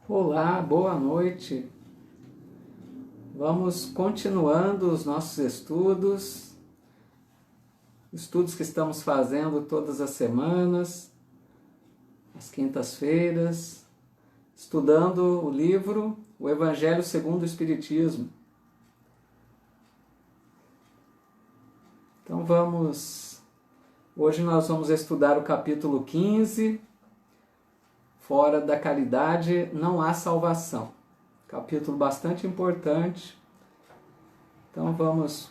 Olá, boa noite. Vamos continuando os nossos estudos que estamos fazendo todas as semanas, às quintas-feiras, estudando o livro O Evangelho segundo o Espiritismo. Então hoje nós vamos estudar o capítulo 15, Fora da caridade não há salvação. Capítulo bastante importante. Então vamos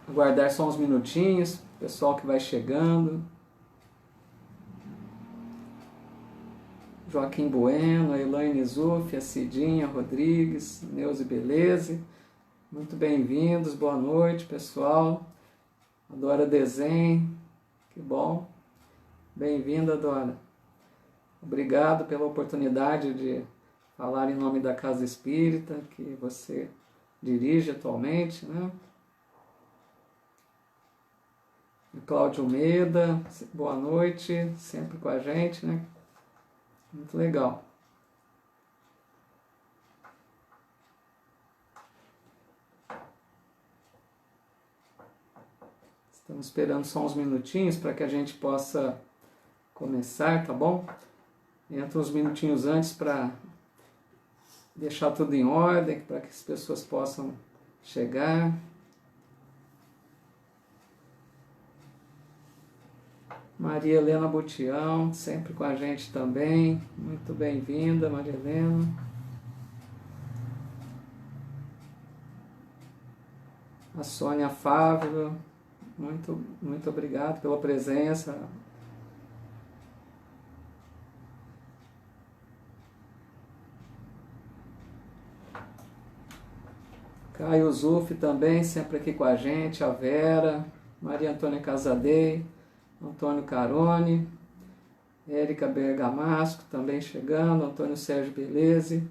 aguardar só uns minutinhos, pessoal que vai chegando. Joaquim Bueno, a Elaine Zuf, a Cidinha Rodrigues, Neuze Beleze. Muito bem-vindos, boa noite, pessoal. A Dora Desenho, que bom. Bem-vinda, Dora. Obrigado pela oportunidade de falar em nome da Casa Espírita, que você dirige atualmente, né? E Cláudio Almeida, boa noite, sempre com a gente, né? Muito legal. Estamos esperando só uns minutinhos para que a gente possa começar, tá bom? Entra uns minutinhos antes para deixar tudo em ordem, para que as pessoas possam chegar. Maria Helena Butião, sempre com a gente também. Muito bem-vinda, Maria Helena. A Sônia Fávero, muito obrigado pela presença. Caio Zuf também, sempre aqui com a gente, a Vera, Maria Antônia Casadei, Antônio Carone, Érica Bergamasco também chegando, Antônio Sérgio Beleze,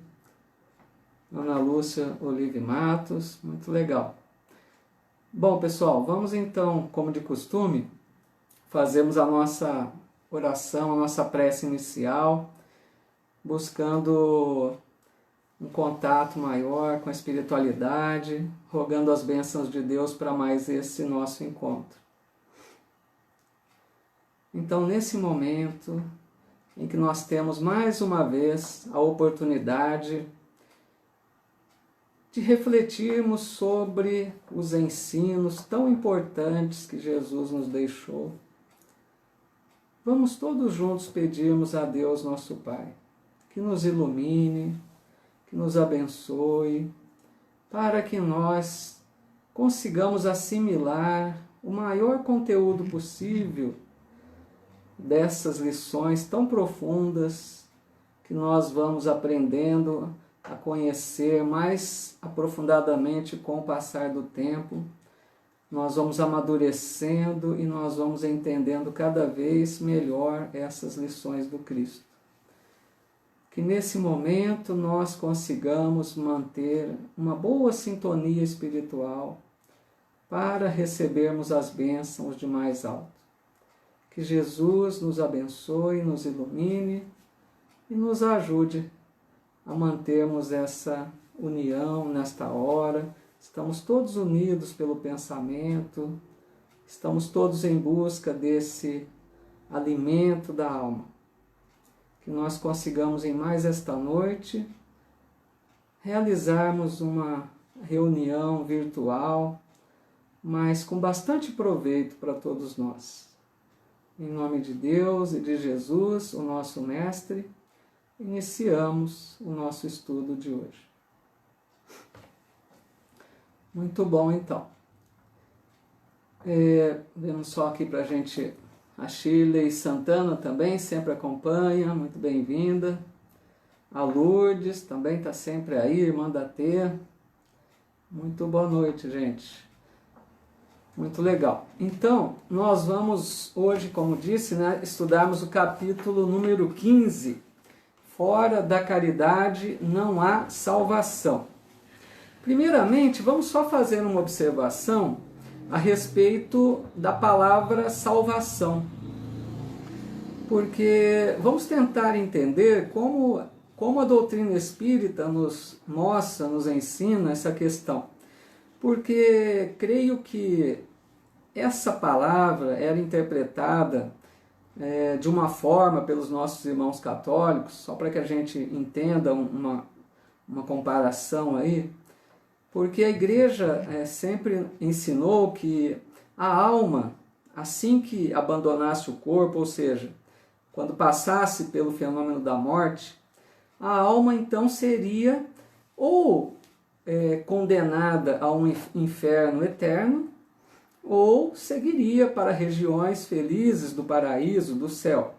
Ana Lúcia Olive Matos, muito legal. Bom, pessoal, vamos então, como de costume, fazermos a nossa oração, a nossa prece inicial, buscando um contato maior com a espiritualidade, rogando as bênçãos de Deus para mais esse nosso encontro. Então, nesse momento em que nós temos mais uma vez a oportunidade de refletirmos sobre os ensinos tão importantes que Jesus nos deixou, vamos todos juntos pedirmos a Deus, nosso Pai, que nos ilumine, que nos abençoe, para que nós consigamos assimilar o maior conteúdo possível dessas lições tão profundas que nós vamos aprendendo a conhecer mais aprofundadamente com o passar do tempo. Nós vamos amadurecendo e nós vamos entendendo cada vez melhor essas lições do Cristo. Que nesse momento nós consigamos manter uma boa sintonia espiritual para recebermos as bênçãos de mais alto. Que Jesus nos abençoe, nos ilumine e nos ajude a mantermos essa união nesta hora. Estamos todos unidos pelo pensamento, estamos todos em busca desse alimento da alma. Que nós consigamos em mais esta noite realizarmos uma reunião virtual, mas com bastante proveito para todos nós. Em nome de Deus e de Jesus, o nosso Mestre, iniciamos o nosso estudo de hoje. Muito bom, então. Vemos só aqui para a gente... A Shirley Santana também sempre acompanha, muito bem-vinda. A Lourdes também está sempre aí, irmã da T. Muito boa noite, gente. Muito legal. Então, nós vamos hoje, como disse, né, estudarmos o capítulo número 15. Fora da caridade não há salvação. Primeiramente, vamos só fazer uma observação a respeito da palavra salvação. Porque vamos tentar entender como como a doutrina espírita nos mostra, nos ensina essa questão? Porque creio que essa palavra era interpretada de uma forma pelos nossos irmãos católicos, só para que a gente entenda uma comparação aí, porque a igreja sempre ensinou que a alma, assim que abandonasse o corpo, ou seja, quando passasse pelo fenômeno da morte, a alma então seria ou condenada a um inferno eterno, ou seguiria para regiões felizes do paraíso, do céu.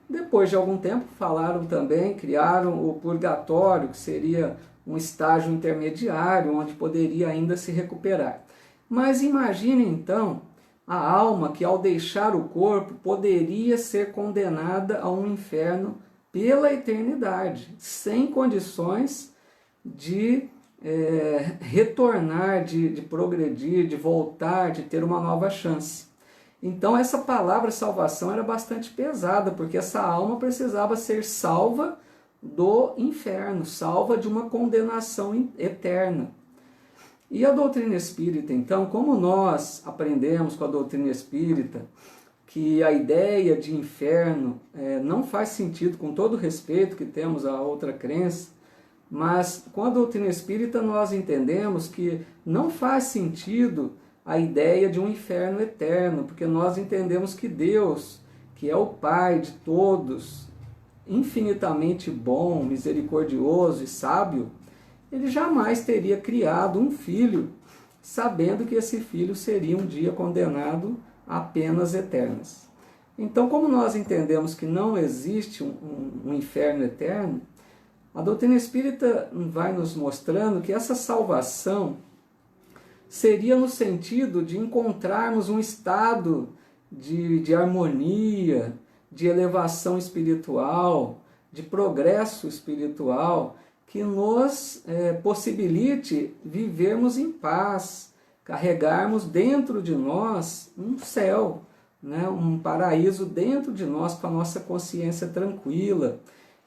Depois de algum tempo falaram também, criaram o purgatório, que seria um estágio intermediário, onde poderia ainda se recuperar. Mas imagine então a alma que ao deixar o corpo poderia ser condenada a um inferno pela eternidade, sem condições de retornar, de progredir, de voltar, de ter uma nova chance. Então essa palavra salvação era bastante pesada, porque essa alma precisava ser salva do inferno, salva de uma condenação eterna. E a doutrina espírita, então, como nós aprendemos com a doutrina espírita que a ideia de inferno não faz sentido, com todo o respeito que temos a outra crença, mas com a doutrina espírita nós entendemos que não faz sentido a ideia de um inferno eterno, porque nós entendemos que Deus, que é o Pai de todos, infinitamente bom, misericordioso e sábio, ele jamais teria criado um filho, sabendo que esse filho seria um dia condenado a penas eternas. Então, como nós entendemos que não existe um inferno eterno, a doutrina espírita vai nos mostrando que essa salvação seria no sentido de encontrarmos um estado de harmonia, de elevação espiritual, de progresso espiritual, que nos possibilite vivermos em paz, carregarmos dentro de nós um céu, né? Um paraíso dentro de nós, com a nossa consciência tranquila.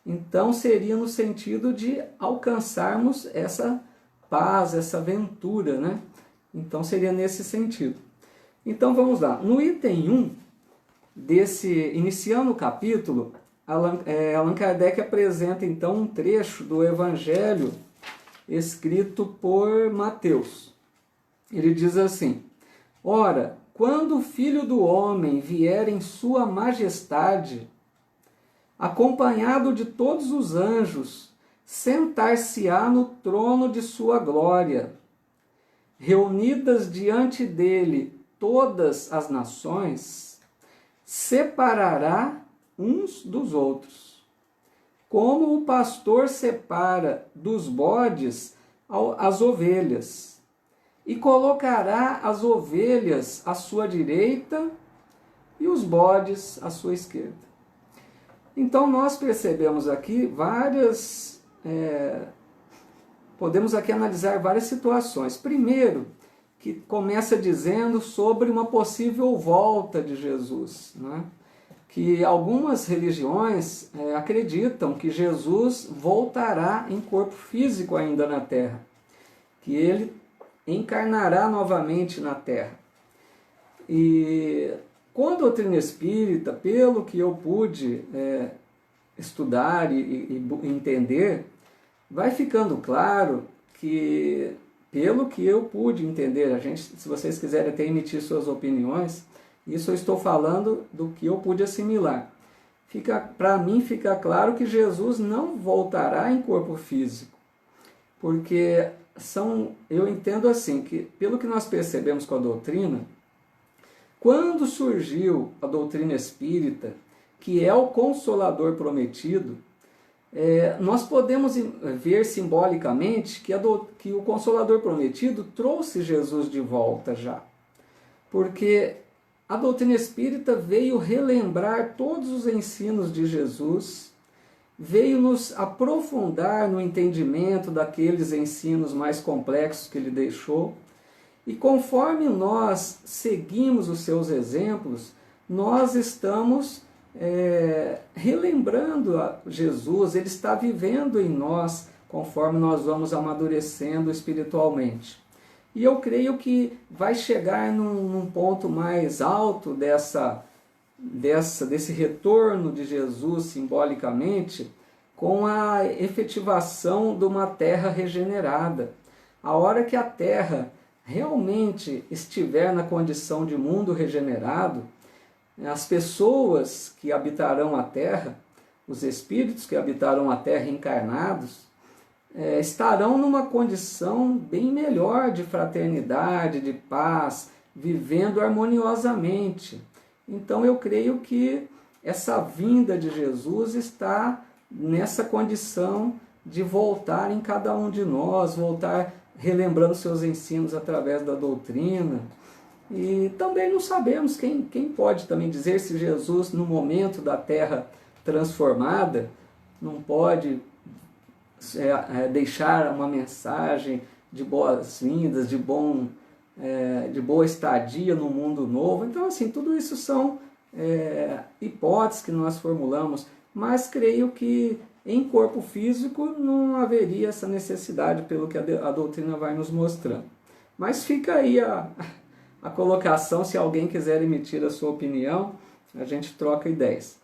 Então seria no sentido de alcançarmos essa paz, essa ventura, né? Então seria nesse sentido. Então vamos lá. No item 1, iniciando o capítulo, Allan Kardec apresenta então um trecho do Evangelho escrito por Mateus. Ele diz assim: Ora, quando o Filho do Homem vier em sua majestade, acompanhado de todos os anjos, sentar-se-á no trono de sua glória. Reunidas diante dele todas as nações, separará uns dos outros, como o pastor separa dos bodes as ovelhas, e colocará as ovelhas à sua direita e os bodes à sua esquerda. Então nós percebemos aqui podemos aqui analisar várias situações. Primeiro, que começa dizendo sobre uma possível volta de Jesus, né? Que algumas religiões acreditam que Jesus voltará em corpo físico ainda na Terra, que ele encarnará novamente na Terra. E com a doutrina espírita, pelo que eu pude estudar e entender, vai ficando claro que, pelo que eu pude entender, se vocês quiserem até emitir suas opiniões, isso eu estou falando do que eu pude assimilar. Para mim fica claro que Jesus não voltará em corpo físico, porque eu entendo assim, que pelo que nós percebemos com a doutrina, quando surgiu a doutrina espírita, que é o Consolador prometido, nós podemos ver simbolicamente que o Consolador prometido trouxe Jesus de volta já. Porque a doutrina espírita veio relembrar todos os ensinos de Jesus, veio nos aprofundar no entendimento daqueles ensinos mais complexos que ele deixou, e conforme nós seguimos os seus exemplos, nós estamos relembrando a Jesus, Ele está vivendo em nós conforme nós vamos amadurecendo espiritualmente. E eu creio que vai chegar num ponto mais alto desse retorno de Jesus simbolicamente, com a efetivação de uma terra regenerada. A hora que a terra realmente estiver na condição de mundo regenerado, as pessoas que habitarão a terra, os espíritos que habitarão a terra encarnados, estarão numa condição bem melhor de fraternidade, de paz, vivendo harmoniosamente. Então eu creio que essa vinda de Jesus está nessa condição de voltar em cada um de nós, voltar relembrando seus ensinos através da doutrina. E também não sabemos quem pode também dizer se Jesus, no momento da terra transformada, não pode deixar uma mensagem de boas-vindas, de boa estadia no mundo novo. Então, assim, tudo isso são hipóteses que nós formulamos, mas creio que em corpo físico não haveria essa necessidade, pelo que a doutrina vai nos mostrando. Mas fica aí a colocação, se alguém quiser emitir a sua opinião, a gente troca ideias.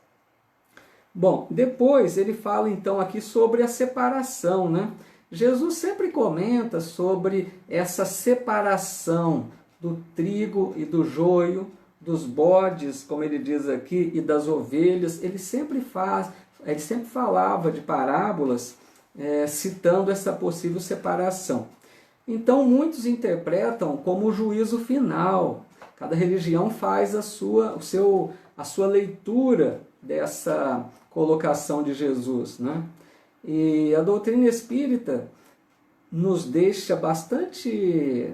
Bom, depois ele fala então aqui sobre a separação, né? Jesus sempre comenta sobre essa separação do trigo e do joio, dos bodes, como ele diz aqui, e das ovelhas. Ele sempre falava de parábolas citando essa possível separação. Então muitos interpretam como o juízo final. Cada religião faz a sua leitura dessa colocação de Jesus, né? E a doutrina espírita nos deixa bastante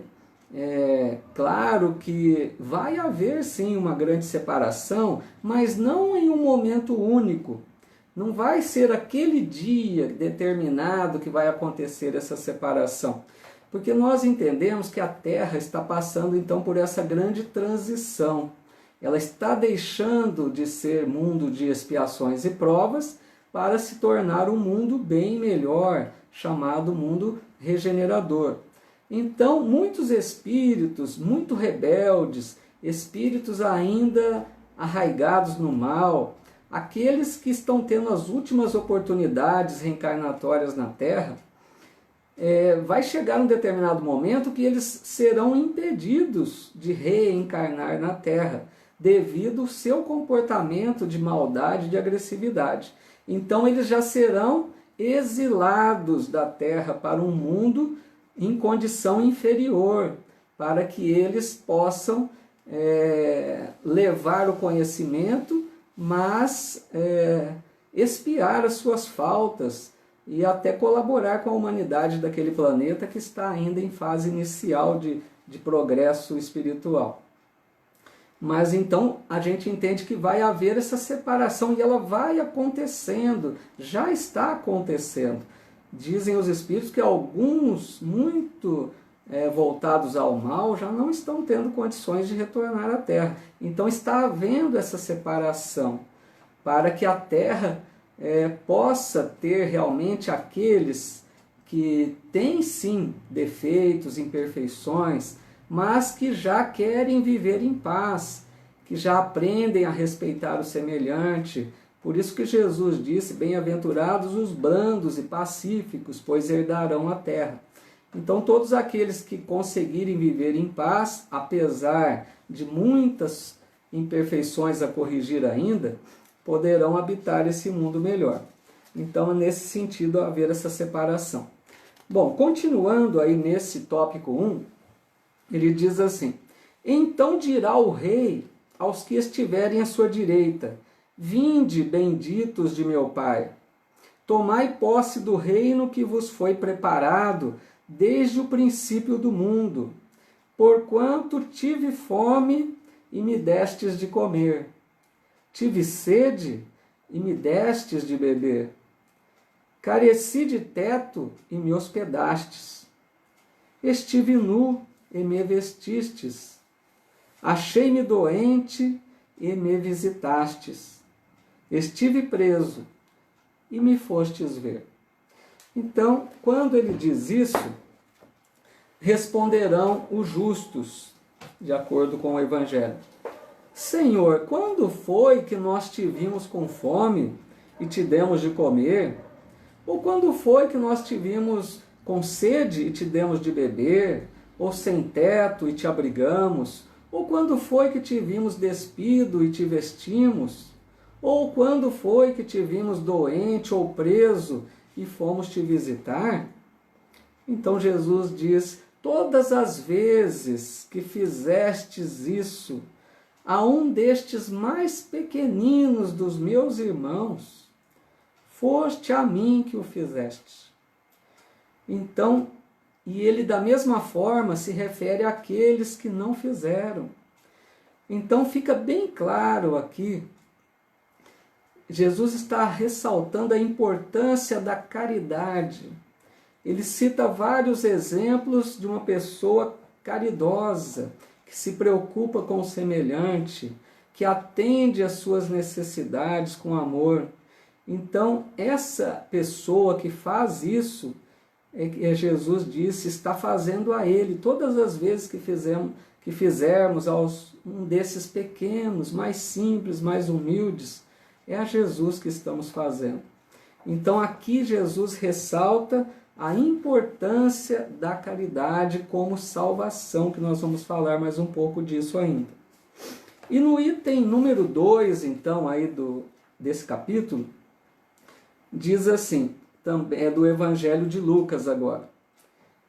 claro que vai haver sim uma grande separação, mas não em um momento único. Não vai ser aquele dia determinado que vai acontecer essa separação. Porque nós entendemos que a Terra está passando então por essa grande transição. Ela está deixando de ser mundo de expiações e provas para se tornar um mundo bem melhor, chamado mundo regenerador. Então, muitos espíritos muito rebeldes, espíritos ainda arraigados no mal, aqueles que estão tendo as últimas oportunidades reencarnatórias na Terra, vai chegar um determinado momento que eles serão impedidos de reencarnar na Terra, devido ao seu comportamento de maldade e de agressividade. Então eles já serão exilados da Terra para um mundo em condição inferior, para que eles possam levar o conhecimento, mas expiar as suas faltas e até colaborar com a humanidade daquele planeta que está ainda em fase inicial de progresso espiritual. Mas então a gente entende que vai haver essa separação e ela vai acontecendo, já está acontecendo. Dizem os espíritos que alguns muito voltados ao mal já não estão tendo condições de retornar à Terra. Então está havendo essa separação para que a Terra possa ter realmente aqueles que têm sim defeitos, imperfeições, mas que já querem viver em paz, que já aprendem a respeitar o semelhante. Por isso que Jesus disse, bem-aventurados os brandos e pacíficos, pois herdarão a terra. Então todos aqueles que conseguirem viver em paz, apesar de muitas imperfeições a corrigir ainda, poderão habitar esse mundo melhor. Então é nesse sentido haver essa separação. Bom, continuando aí nesse tópico 1, ele diz assim, então dirá o rei aos que estiverem à sua direita, vinde, benditos de meu Pai, tomai posse do reino que vos foi preparado desde o princípio do mundo, porquanto tive fome e me destes de comer, tive sede e me destes de beber, careci de teto e me hospedastes, estive nu e me vestistes, achei-me doente e me visitastes, estive preso e me fostes ver. Então, quando ele diz isso, responderão os justos, de acordo com o Evangelho: Senhor, quando foi que nós te vimos com fome e te demos de comer? Ou quando foi que nós te vimos com sede e te demos de beber? Ou sem teto e te abrigamos? Ou quando foi que te vimos despido e te vestimos? Ou quando foi que te vimos doente ou preso e fomos te visitar? Então Jesus diz: todas as vezes que fizestes isso a um destes mais pequeninos dos meus irmãos, foste a mim que o fizeste. Então, e ele da mesma forma se refere àqueles que não fizeram. Então fica bem claro aqui, Jesus está ressaltando a importância da caridade. Ele cita vários exemplos de uma pessoa caridosa, que se preocupa com o semelhante, que atende às suas necessidades com amor. Então, essa pessoa que faz isso, Jesus disse, está fazendo a ele. Todas as vezes que fizermos aos um desses pequenos, mais simples, mais humildes, é a Jesus que estamos fazendo. Então, aqui Jesus ressalta a importância da caridade como salvação, que nós vamos falar mais um pouco disso ainda. E no item número 2, então, aí desse capítulo, diz assim, também é do Evangelho de Lucas agora: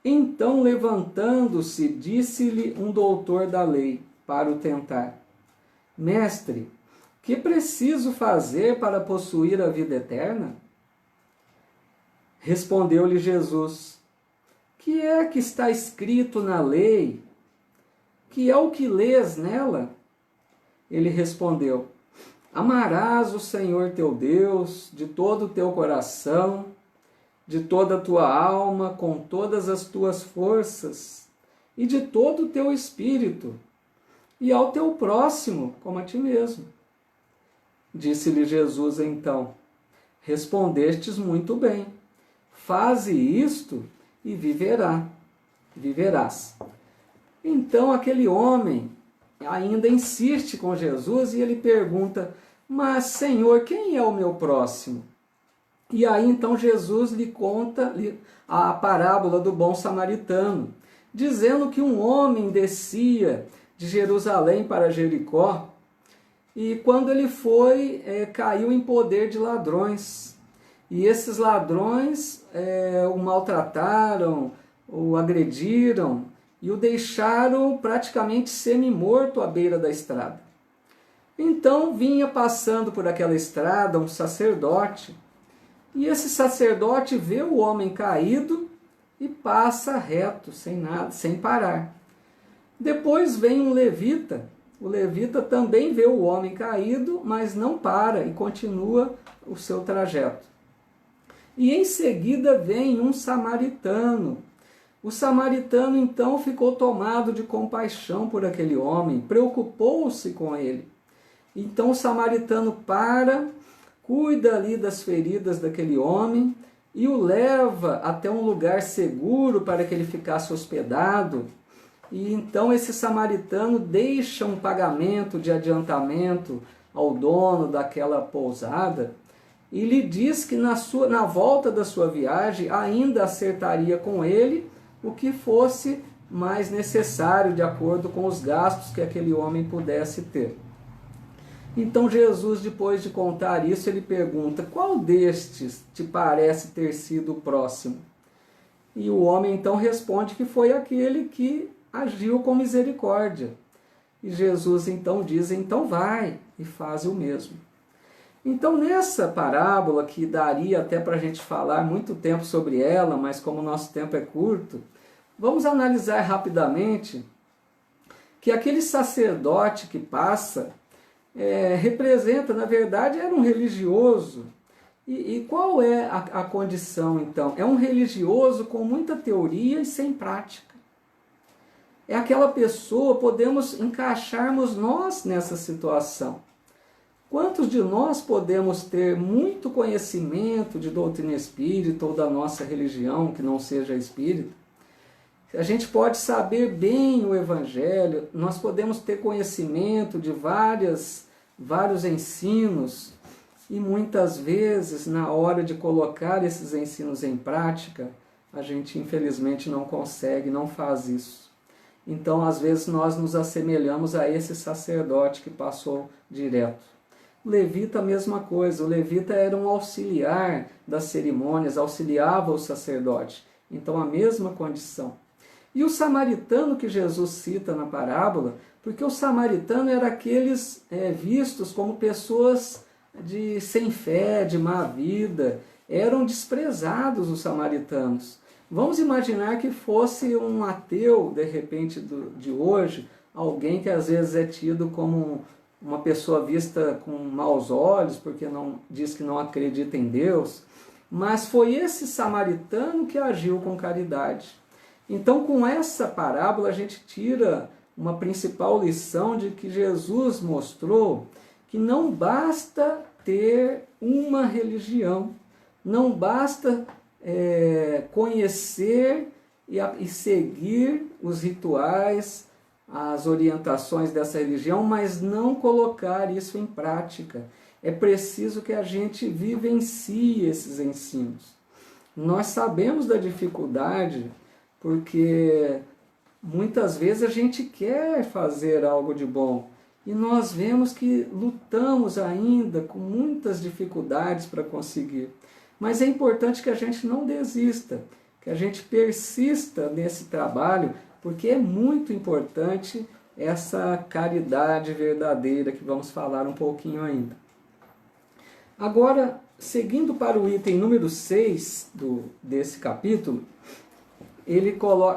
Então, levantando-se, disse-lhe um doutor da lei, para o tentar: Mestre, que preciso fazer para possuir a vida eterna? Respondeu-lhe Jesus: Que é que está escrito na lei? Que é o que lês nela? Ele respondeu: Amarás o Senhor teu Deus de todo o teu coração, de toda a tua alma, com todas as tuas forças, e de todo o teu espírito, e ao teu próximo como a ti mesmo. Disse-lhe Jesus então: Respondestes muito bem. Faze isto e viverás. Então aquele homem ainda insiste com Jesus e ele pergunta: Mas, Senhor, quem é o meu próximo? E aí então Jesus lhe conta a parábola do bom samaritano, dizendo que um homem descia de Jerusalém para Jericó e quando ele foi, caiu em poder de ladrões. E esses ladrões o maltrataram, o agrediram e o deixaram praticamente semi-morto à beira da estrada. Então vinha passando por aquela estrada um sacerdote, e esse sacerdote vê o homem caído e passa reto, sem nada, sem parar. Depois vem um levita, o levita também vê o homem caído, mas não para e continua o seu trajeto. E em seguida vem um samaritano. O samaritano então ficou tomado de compaixão por aquele homem, preocupou-se com ele. Então o samaritano para, cuida ali das feridas daquele homem e o leva até um lugar seguro para que ele ficasse hospedado. E então esse samaritano deixa um pagamento de adiantamento ao dono daquela pousada e lhe diz que na volta da sua viagem ainda acertaria com ele o que fosse mais necessário de acordo com os gastos que aquele homem pudesse ter. Então Jesus, depois de contar isso, ele pergunta: qual destes te parece ter sido o próximo? E o homem então responde que foi aquele que agiu com misericórdia. E Jesus então diz: então vai e faz o mesmo. Então nessa parábola, que daria até para a gente falar muito tempo sobre ela, mas como o nosso tempo é curto, vamos analisar rapidamente que aquele sacerdote que passa representa, na verdade, era um religioso. E qual é a condição então? É um religioso com muita teoria e sem prática. É aquela pessoa, podemos encaixarmos nós nessa situação. Quantos de nós podemos ter muito conhecimento de doutrina espírita ou da nossa religião, que não seja espírita? A gente pode saber bem o Evangelho, nós podemos ter conhecimento de vários ensinos, e muitas vezes, na hora de colocar esses ensinos em prática, a gente infelizmente não consegue, não faz isso. Então, às vezes, nós nos assemelhamos a esse sacerdote que passou direto. O levita, a mesma coisa. O levita era um auxiliar das cerimônias, auxiliava o sacerdote. Então, a mesma condição. E o samaritano que Jesus cita na parábola, porque o samaritano era aqueles vistos como pessoas sem fé, de má vida. Eram desprezados os samaritanos. Vamos imaginar que fosse um ateu, de repente, de hoje, alguém que às vezes é tido como uma pessoa vista com maus olhos, porque não diz que não acredita em Deus, mas foi esse samaritano que agiu com caridade. Então, com essa parábola, a gente tira uma principal lição de que Jesus mostrou que não basta ter uma religião, não basta conhecer e seguir os rituais, as orientações dessa religião, mas não colocar isso em prática. É preciso que a gente vivencie esses ensinos. Nós sabemos da dificuldade, porque muitas vezes a gente quer fazer algo de bom, e nós vemos que lutamos ainda com muitas dificuldades para conseguir. Mas é importante que a gente não desista, que a gente persista nesse trabalho, porque é muito importante essa caridade verdadeira que vamos falar um pouquinho ainda. Agora, seguindo para o item número 6 desse capítulo,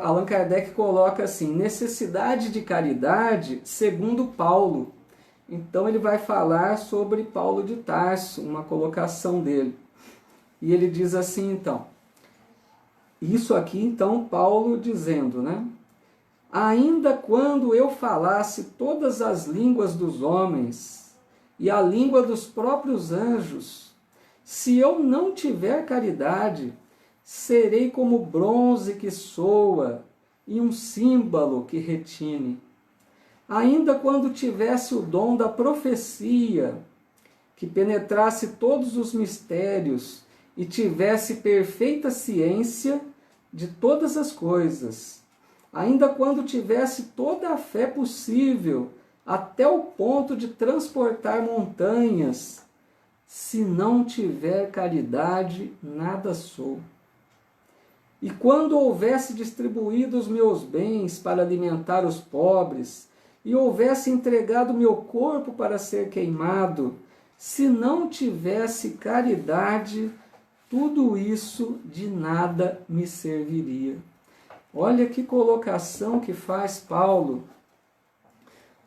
Allan Kardec coloca assim: necessidade de caridade segundo Paulo. Então ele vai falar sobre Paulo de Tarso, uma colocação dele. E ele diz assim, então, isso aqui, então, Paulo dizendo, né? Ainda quando eu falasse todas as línguas dos homens e a língua dos próprios anjos, se eu não tiver caridade, serei como bronze que soa e um símbolo que retine. Ainda quando tivesse o dom da profecia, que penetrasse todos os mistérios e tivesse perfeita ciência de todas as coisas, ainda quando tivesse toda a fé possível, até o ponto de transportar montanhas, se não tiver caridade, nada sou. E quando houvesse distribuído os meus bens para alimentar os pobres, e houvesse entregado meu corpo para ser queimado, se não tivesse caridade, tudo isso de nada me serviria. Olha que colocação que faz Paulo.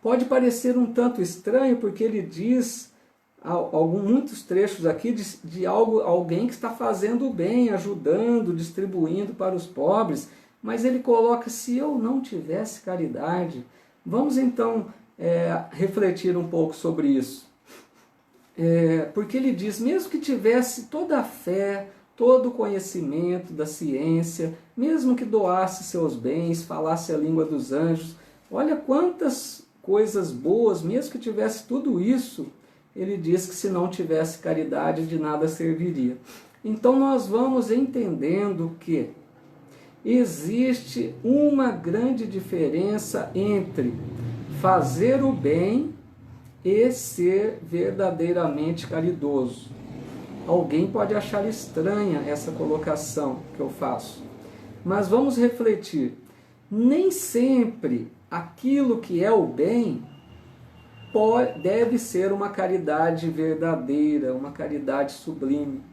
Pode parecer um tanto estranho, porque ele diz muitos trechos aqui de alguém que está fazendo o bem, ajudando, distribuindo para os pobres, mas ele coloca: se eu não tivesse caridade. Vamos então refletir um pouco sobre isso. Porque ele diz, mesmo que tivesse toda a fé, todo o conhecimento da ciência, mesmo que doasse seus bens, falasse a língua dos anjos, olha quantas coisas boas, mesmo que tivesse tudo isso, ele diz que se não tivesse caridade, de nada serviria. Então nós vamos entendendo que existe uma grande diferença entre fazer o bem e ser verdadeiramente caridoso. Alguém pode achar estranha essa colocação que eu faço, mas vamos refletir. Nem sempre aquilo que é o bem deve ser uma caridade verdadeira, uma caridade sublime.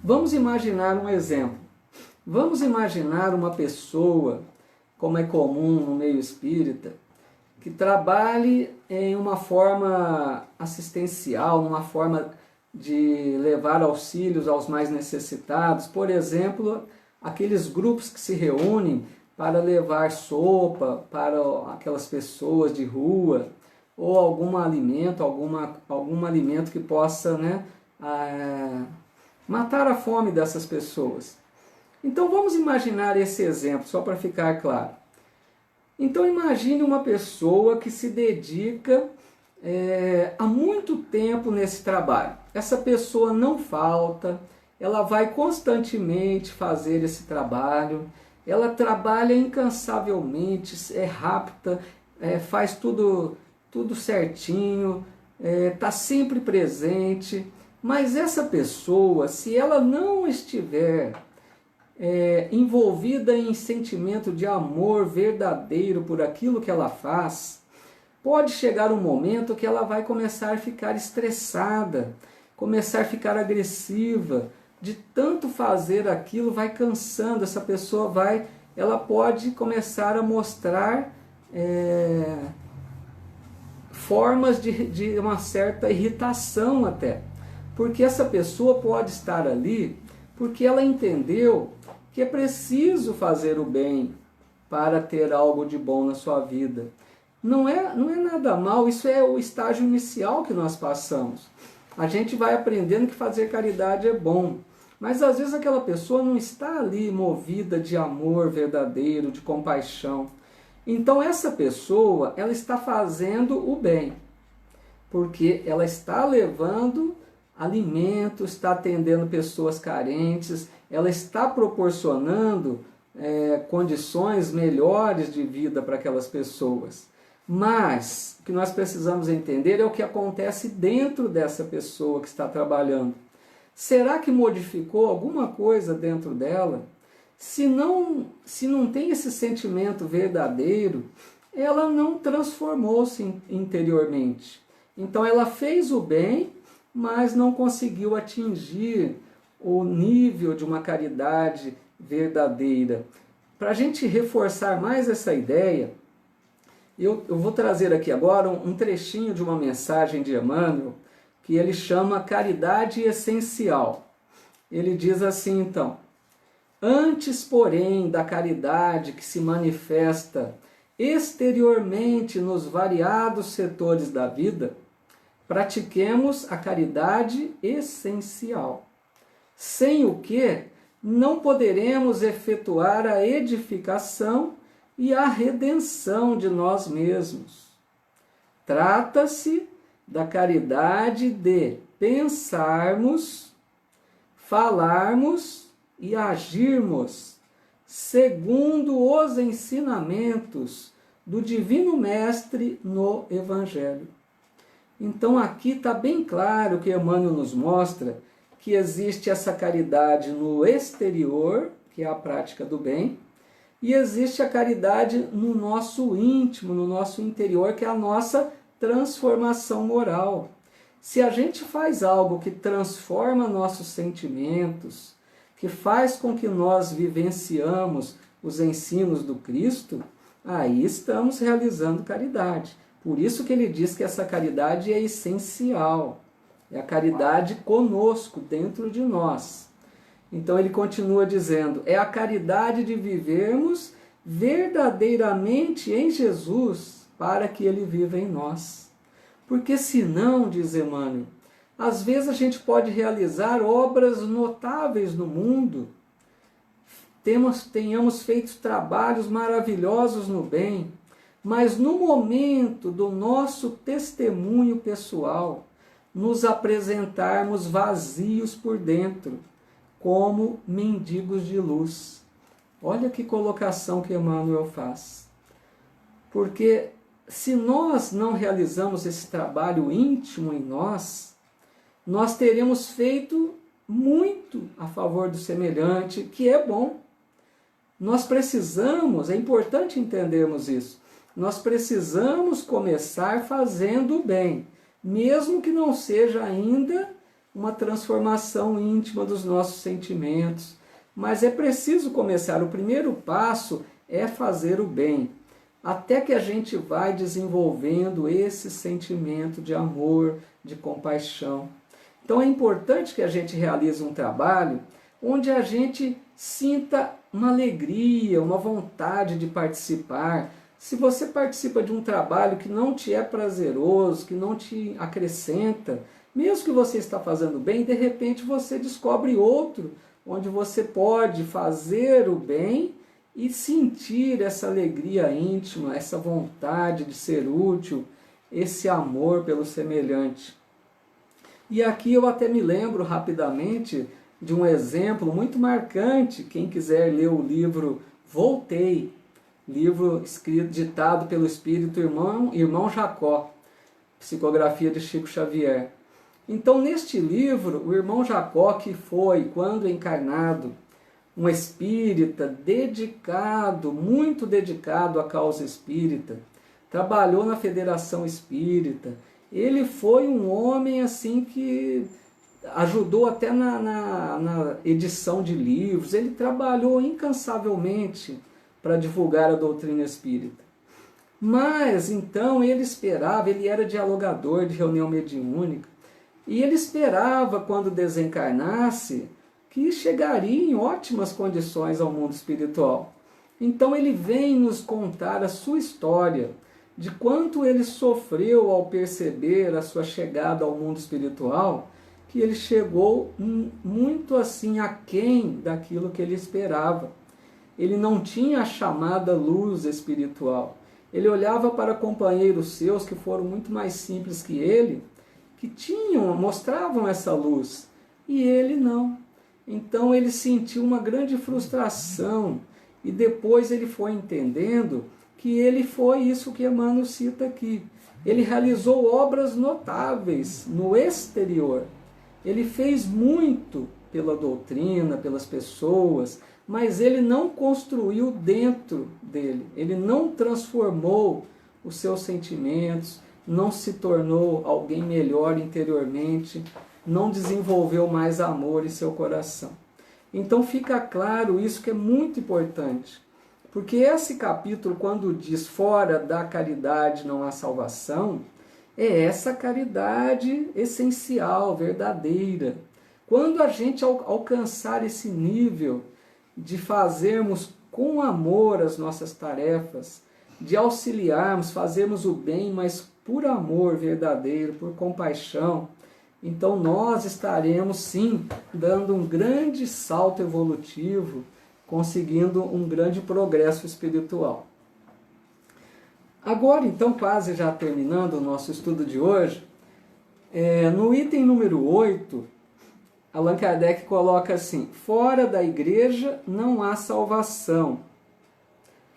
Vamos imaginar um exemplo. Vamos imaginar uma pessoa, como é comum no meio espírita, que trabalhe em uma forma assistencial, numa forma de levar auxílios aos mais necessitados. Por exemplo, aqueles grupos que se reúnem para levar sopa para aquelas pessoas de rua, ou algum alimento, algum alimento que possa, né, matar a fome dessas pessoas. Então vamos imaginar esse exemplo, só para ficar claro. Então imagine uma pessoa que se dedica há muito tempo nesse trabalho. Essa pessoa não falta, ela vai constantemente fazer esse trabalho, ela trabalha incansavelmente, é rápida, faz tudo certinho, está sempre presente. Mas essa pessoa, se ela não estiver envolvida em sentimento de amor verdadeiro por aquilo que ela faz, pode chegar um momento que ela vai começar a ficar estressada, começar a ficar agressiva, de tanto fazer aquilo, vai cansando, essa pessoa ela pode começar a mostrar formas de uma certa irritação até, porque essa pessoa pode estar ali porque ela entendeu que é preciso fazer o bem para ter algo de bom na sua vida. Não é nada mal, isso é o estágio inicial que nós passamos. A gente vai aprendendo que fazer caridade é bom, mas às vezes aquela pessoa não está ali movida de amor verdadeiro, de compaixão. Então essa pessoa, ela está fazendo o bem, porque ela está levando alimento, está atendendo pessoas carentes, ela está proporcionando condições melhores de vida para aquelas pessoas. Mas o que nós precisamos entender é o que acontece dentro dessa pessoa que está trabalhando. Será que modificou alguma coisa dentro dela? Se não tem esse sentimento verdadeiro, ela não transformou-se interiormente. Então ela fez o bem, mas não conseguiu atingir o nível de uma caridade verdadeira. Para a gente reforçar mais essa ideia, eu vou trazer aqui agora um trechinho de uma mensagem de Emmanuel, que ele chama Caridade Essencial. Ele diz assim, então: antes, porém, da caridade que se manifesta exteriormente nos variados setores da vida, pratiquemos a caridade essencial, sem o que não poderemos efetuar a edificação e a redenção de nós mesmos. Trata-se da caridade de pensarmos, falarmos e agirmos segundo os ensinamentos do Divino Mestre no Evangelho. Então aqui está bem claro que Emmanuel nos mostra que existe essa caridade no exterior, que é a prática do bem, e existe a caridade no nosso íntimo, no nosso interior, que é a nossa transformação moral. Se a gente faz algo que transforma nossos sentimentos, que faz com que nós vivenciamos os ensinos do Cristo, aí estamos realizando caridade. Por isso que ele diz que essa caridade é essencial. É a caridade conosco, dentro de nós. Então ele continua dizendo, é a caridade de vivermos verdadeiramente em Jesus, para que ele viva em nós. Porque senão, diz Emmanuel, às vezes a gente pode realizar obras notáveis no mundo, tenhamos feito trabalhos maravilhosos no bem, mas no momento do nosso testemunho pessoal, nos apresentarmos vazios por dentro, como mendigos de luz. Olha que colocação que Emmanuel faz. Porque se nós não realizamos esse trabalho íntimo em nós, nós teremos feito muito a favor do semelhante, que é bom. Nós precisamos, é importante entendermos isso, nós precisamos começar fazendo o bem, mesmo que não seja ainda uma transformação íntima dos nossos sentimentos. Mas é preciso começar, o primeiro passo é fazer o bem, até que a gente vai desenvolvendo esse sentimento de amor, de compaixão. Então é importante que a gente realize um trabalho onde a gente sinta uma alegria, uma vontade de participar, Se você participa de um trabalho que não te é prazeroso, que não te acrescenta, mesmo que você está fazendo bem, de repente você descobre outro, onde você pode fazer o bem e sentir essa alegria íntima, essa vontade de ser útil, esse amor pelo semelhante. E aqui eu até me lembro rapidamente de um exemplo muito marcante. Quem quiser ler o livro Voltei, livro escrito, ditado pelo Espírito Irmão Jacó, psicografia de Chico Xavier. Então, neste livro, o irmão Jacó, que foi, quando encarnado, um espírita dedicado, muito dedicado à causa espírita, trabalhou na Federação Espírita, ele foi um homem assim que ajudou até na edição de livros, ele trabalhou incansavelmente para divulgar a doutrina espírita. Mas então ele esperava, ele era dialogador de reunião mediúnica, e ele esperava, quando desencarnasse, que chegaria em ótimas condições ao mundo espiritual. Então ele vem nos contar a sua história, de quanto ele sofreu ao perceber a sua chegada ao mundo espiritual, que ele chegou muito assim aquém daquilo que ele esperava. Ele não tinha a chamada luz espiritual. Ele olhava para companheiros seus que foram muito mais simples que ele, que mostravam essa luz, e ele não. Então ele sentiu uma grande frustração, e depois ele foi entendendo que ele foi isso que Emmanuel cita aqui. Ele realizou obras notáveis no exterior. Ele fez muito pela doutrina, pelas pessoas, mas ele não construiu dentro dele. Ele não transformou os seus sentimentos, não se tornou alguém melhor interiormente, não desenvolveu mais amor em seu coração. Então fica claro isso, que é muito importante. Porque esse capítulo, quando diz fora da caridade não há salvação, é essa caridade essencial, verdadeira. Quando a gente alcançar esse nível de fazermos com amor as nossas tarefas, de auxiliarmos, fazermos o bem, mas por amor verdadeiro, por compaixão, então nós estaremos sim dando um grande salto evolutivo, conseguindo um grande progresso espiritual. Agora, então, quase já terminando o nosso estudo de hoje, no item número 8, Allan Kardec coloca assim: fora da igreja não há salvação,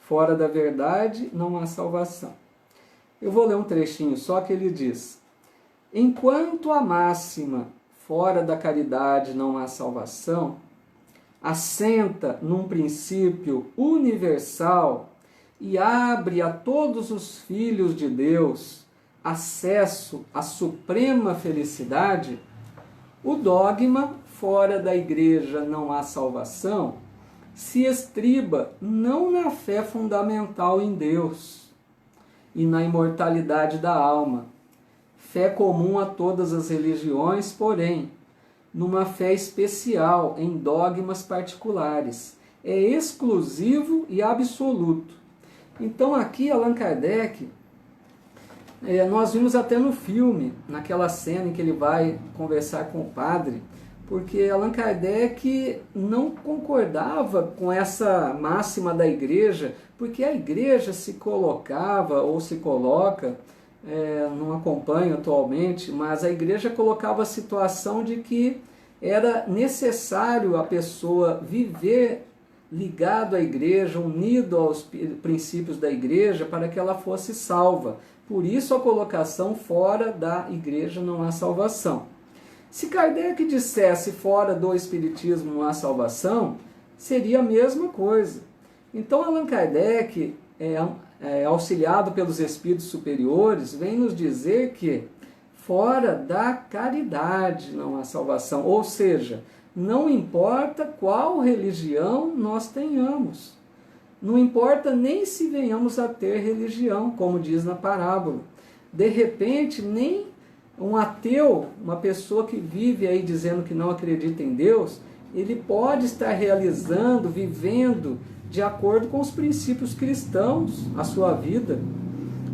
fora da verdade não há salvação. Eu vou ler um trechinho só que ele diz: enquanto a máxima fora da caridade não há salvação assenta num princípio universal e abre a todos os filhos de Deus acesso à suprema felicidade, o dogma fora da igreja não há salvação se estriba não na fé fundamental em Deus e na imortalidade da alma, fé comum a todas as religiões, porém numa fé especial em dogmas particulares. É exclusivo e absoluto. Então aqui Allan Kardec, nós vimos até no filme, naquela cena em que ele vai conversar com o padre, porque Allan Kardec não concordava com essa máxima da igreja, porque a igreja se colocava ou se coloca, não acompanho atualmente, mas a igreja colocava a situação de que era necessário a pessoa viver ligado à igreja, unido aos princípios da igreja, para que ela fosse salva. Por isso a colocação fora da igreja não há salvação. Se Kardec dissesse fora do espiritismo não há salvação, seria a mesma coisa. Então Allan Kardec, auxiliado pelos espíritos superiores, vem nos dizer que fora da caridade não há salvação, ou seja, não importa qual religião nós tenhamos, não importa nem se venhamos a ter religião, como diz na parábola. De repente, nem um ateu, uma pessoa que vive aí dizendo que não acredita em Deus, ele pode estar realizando, vivendo de acordo com os princípios cristãos a sua vida.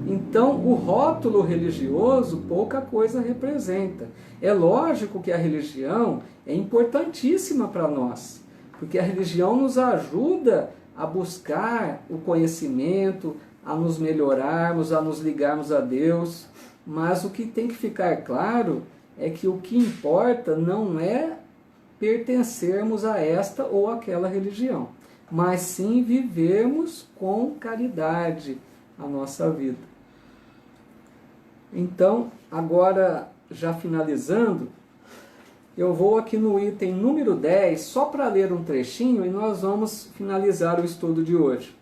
Então, o rótulo religioso pouca coisa representa. É lógico que a religião é importantíssima para nós, porque a religião nos ajuda a buscar o conhecimento, a nos melhorarmos, a nos ligarmos a Deus. Mas o que tem que ficar claro é que o que importa não é pertencermos a esta ou aquela religião, mas sim vivermos com caridade a nossa vida. Então, agora já finalizando, eu vou aqui no item número 10, só para ler um trechinho e nós vamos finalizar o estudo de hoje.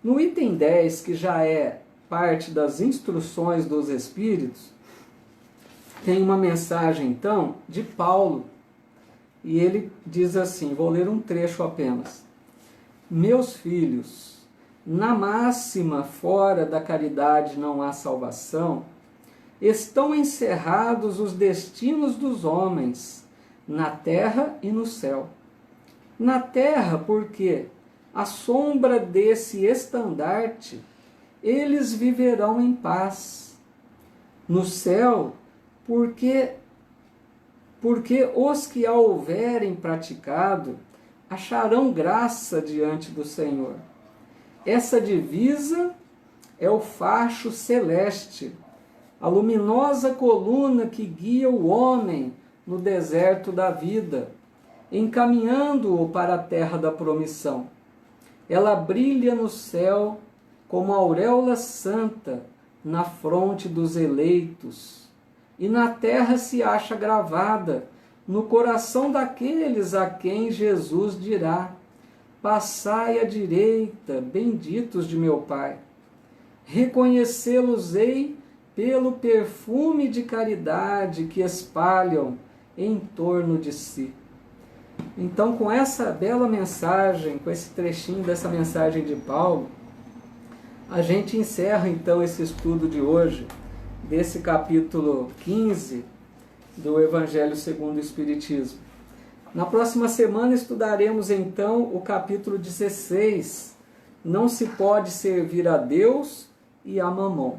No item 10, que já é parte das instruções dos Espíritos, tem uma mensagem então de Paulo, e ele diz assim, vou ler um trecho apenas. Meus filhos, na máxima fora da caridade não há salvação, estão encerrados os destinos dos homens, na terra e no céu. Na terra, porque, à sombra desse estandarte, eles viverão em paz. No céu, porque os que a houverem praticado acharão graça diante do Senhor. Essa divisa é o facho celeste, a luminosa coluna que guia o homem no deserto da vida, encaminhando-o para a terra da promissão. Ela brilha no céu como a auréola santa na fronte dos eleitos, e na terra se acha gravada no coração daqueles a quem Jesus dirá: passai à direita, benditos de meu Pai. Reconhecê-los-ei pelo perfume de caridade que espalham em torno de si. Então, com essa bela mensagem, com esse trechinho dessa mensagem de Paulo, a gente encerra então esse estudo de hoje, desse capítulo 15 do Evangelho segundo o Espiritismo. Na próxima semana estudaremos então o capítulo 16, Não se pode servir a Deus e a Mamon.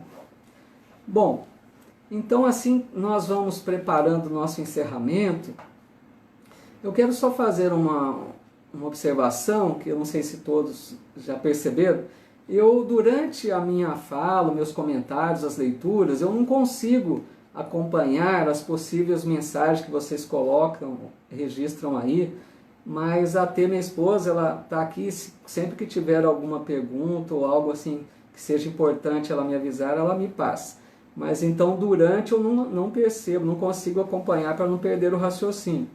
Bom, então assim nós vamos preparando o nosso encerramento. Eu quero só fazer uma observação, que eu não sei se todos já perceberam. Eu, durante a minha fala, meus comentários, as leituras, eu não consigo acompanhar as possíveis mensagens que vocês colocam, registram aí, mas a T, minha esposa, ela está aqui, sempre que tiver alguma pergunta ou algo assim que seja importante ela me avisar, ela me passa. Mas então, durante eu não percebo, não consigo acompanhar para não perder o raciocínio.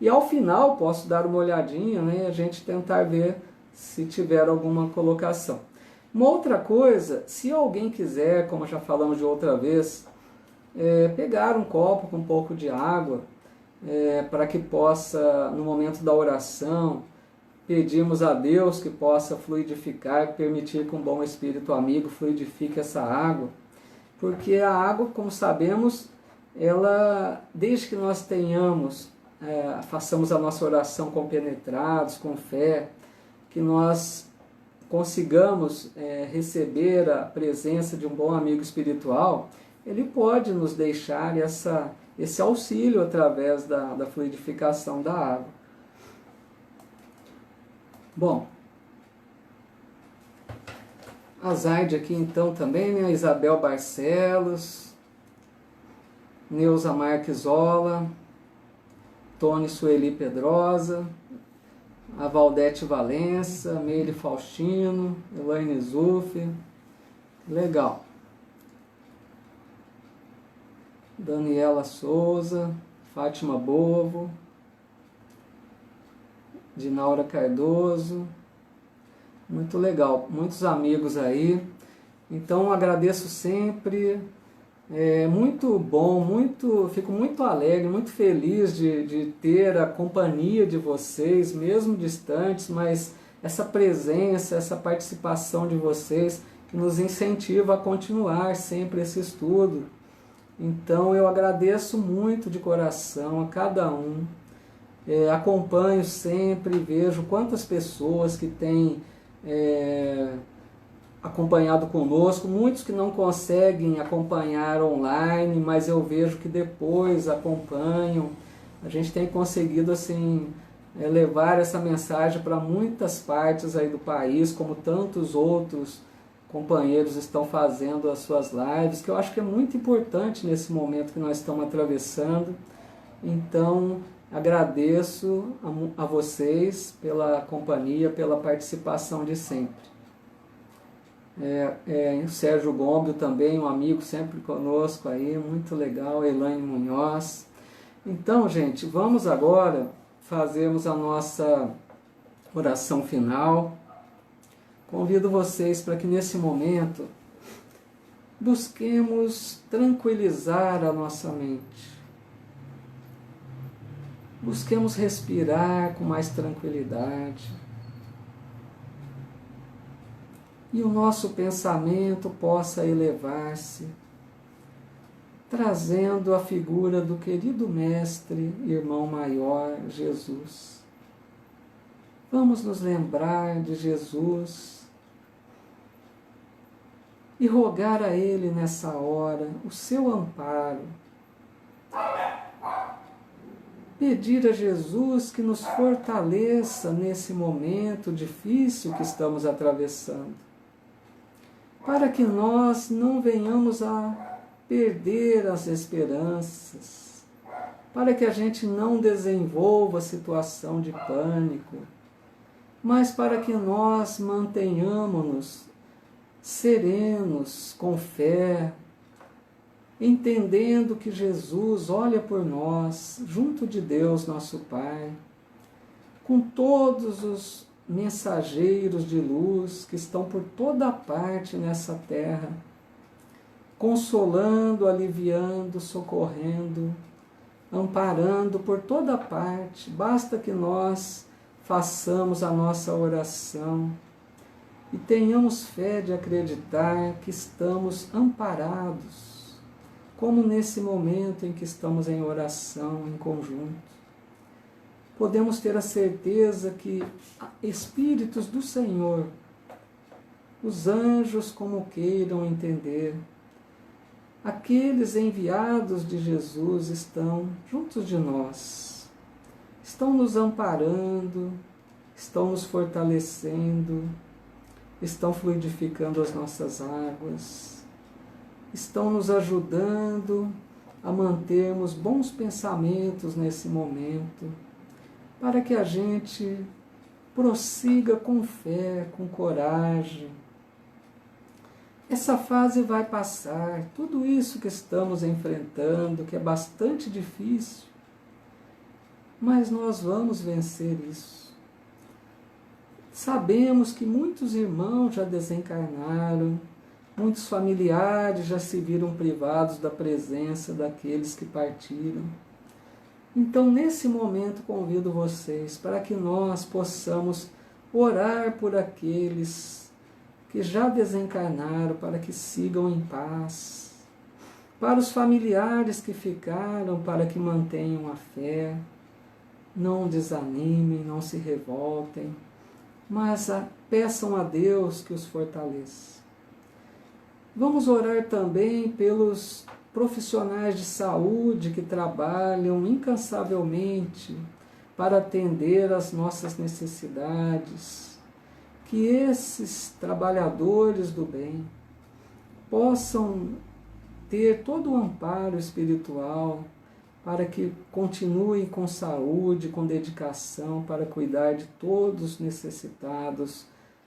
E ao final, posso dar uma olhadinha, né, e a gente tentar ver se tiver alguma colocação. Uma outra coisa, se alguém quiser, como já falamos de outra vez, pegar um copo com um pouco de água, para que possa, no momento da oração, pedirmos a Deus que possa fluidificar, permitir que um bom espírito amigo fluidifique essa água, porque a água, como sabemos, ela, desde que nós tenhamos, façamos a nossa oração compenetrados, com fé, que nós consigamos receber a presença de um bom amigo espiritual, ele pode nos deixar esse auxílio através da fluidificação da água. Bom, a Zaide aqui então também, né? Isabel Barcelos, Neuza Marquisola, Tony Sueli Pedrosa, a Valdete Valença, Meire Faustino, Elaine Zuff, legal. Daniela Souza, Fátima Bovo, Dinaura Cardoso, muito legal, muitos amigos aí. Então agradeço sempre, muito bom, fico muito alegre, muito feliz de ter a companhia de vocês, mesmo distantes, mas essa presença, essa participação de vocês que nos incentiva a continuar sempre esse estudo. Então eu agradeço muito de coração a cada um, acompanho sempre, vejo quantas pessoas que têm acompanhado conosco, muitos que não conseguem acompanhar online, mas eu vejo que depois acompanham. A gente tem conseguido assim levar essa mensagem para muitas partes aí do país, como tantos outros companheiros estão fazendo as suas lives, que eu acho que é muito importante nesse momento que nós estamos atravessando. Então, agradeço a vocês pela companhia, pela participação de sempre. O Sérgio Gombio também, um amigo sempre conosco aí, muito legal, Elaine Munhoz. Então, gente, vamos agora fazermos a nossa oração final. Convido vocês para que nesse momento busquemos tranquilizar a nossa mente. Busquemos respirar com mais tranquilidade. E o nosso pensamento possa elevar-se, trazendo a figura do querido Mestre, Irmão Maior, Jesus. Vamos nos lembrar de Jesus e rogar a Ele nessa hora o seu amparo. Pedir a Jesus que nos fortaleça nesse momento difícil que estamos atravessando, para que nós não venhamos a perder as esperanças, para que a gente não desenvolva situação de pânico, mas para que nós mantenhamos-nos serenos, com fé, entendendo que Jesus olha por nós, junto de Deus, nosso Pai, com todos os mensageiros de luz que estão por toda parte nessa terra, consolando, aliviando, socorrendo, amparando por toda parte. Basta que nós façamos a nossa oração e tenhamos fé de acreditar que estamos amparados, como nesse momento em que estamos em oração em conjunto. Podemos ter a certeza que espíritos do Senhor, os anjos como queiram entender, aqueles enviados de Jesus estão juntos de nós, estão nos amparando, estão nos fortalecendo, estão fluidificando as nossas águas, estão nos ajudando a mantermos bons pensamentos nesse momento, para que a gente prossiga com fé, com coragem. Essa fase vai passar, tudo isso que estamos enfrentando, que é bastante difícil, mas nós vamos vencer isso. Sabemos que muitos irmãos já desencarnaram, muitos familiares já se viram privados da presença daqueles que partiram. Então, nesse momento, convido vocês para que nós possamos orar por aqueles que já desencarnaram, para que sigam em paz, para os familiares que ficaram, para que mantenham a fé, não desanimem, não se revoltem, mas peçam a Deus que os fortaleça. Vamos orar também pelos profissionais de saúde que trabalham incansavelmente para atender às nossas necessidades, que esses trabalhadores do bem possam ter todo o amparo espiritual para que continuem com saúde, com dedicação, para cuidar de todos os necessitados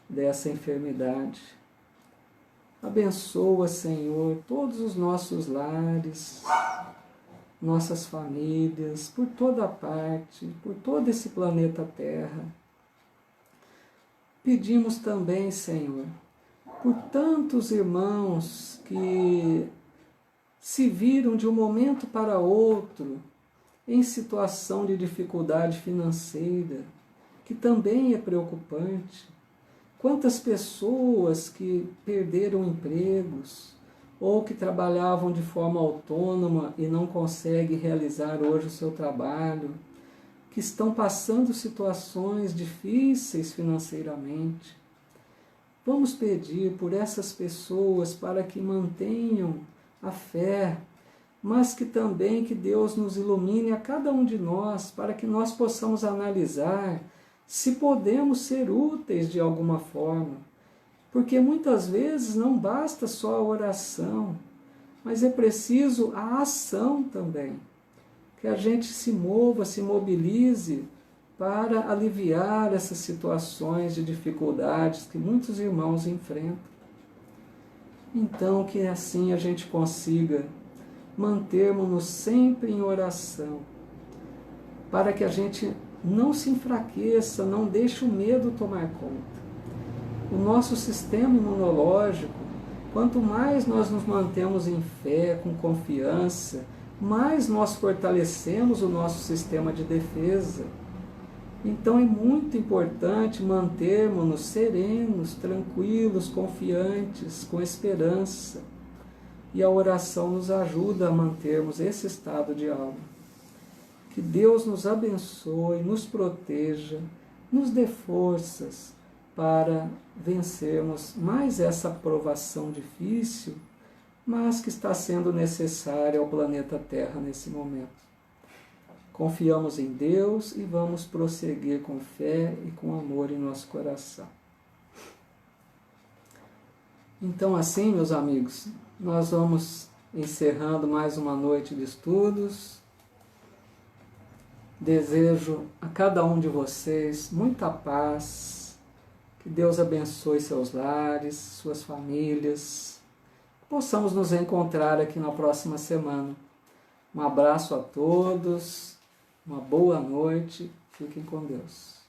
dessa enfermidade. Abençoa, Senhor, todos os nossos lares, nossas famílias, por toda parte, por todo esse planeta Terra. Pedimos também, Senhor, por tantos irmãos que se viram de um momento para outro em situação de dificuldade financeira, que também é preocupante. Quantas pessoas que perderam empregos ou que trabalhavam de forma autônoma e não conseguem realizar hoje o seu trabalho, que estão passando situações difíceis financeiramente. Vamos pedir por essas pessoas para que mantenham a fé, mas que também que Deus nos ilumine a cada um de nós, para que nós possamos analisar se podemos ser úteis de alguma forma. Porque muitas vezes não basta só a oração, mas é preciso a ação também. Que a gente se mova, se mobilize para aliviar essas situações de dificuldades que muitos irmãos enfrentam. Então, que assim a gente consiga mantermos-nos sempre em oração, para que a gente não se enfraqueça, não deixe o medo tomar conta. O nosso sistema imunológico, quanto mais nós nos mantemos em fé, com confiança, mais nós fortalecemos o nosso sistema de defesa. Então é muito importante mantermos-nos serenos, tranquilos, confiantes, com esperança. E a oração nos ajuda a mantermos esse estado de alma. Que Deus nos abençoe, nos proteja, nos dê forças para vencermos mais essa provação difícil, mas que está sendo necessária ao planeta Terra nesse momento. Confiamos em Deus e vamos prosseguir com fé e com amor em nosso coração. Então, assim, meus amigos, nós vamos encerrando mais uma noite de estudos. Desejo a cada um de vocês muita paz, que Deus abençoe seus lares, suas famílias. Possamos nos encontrar aqui na próxima semana. Um abraço a todos, uma boa noite, fiquem com Deus.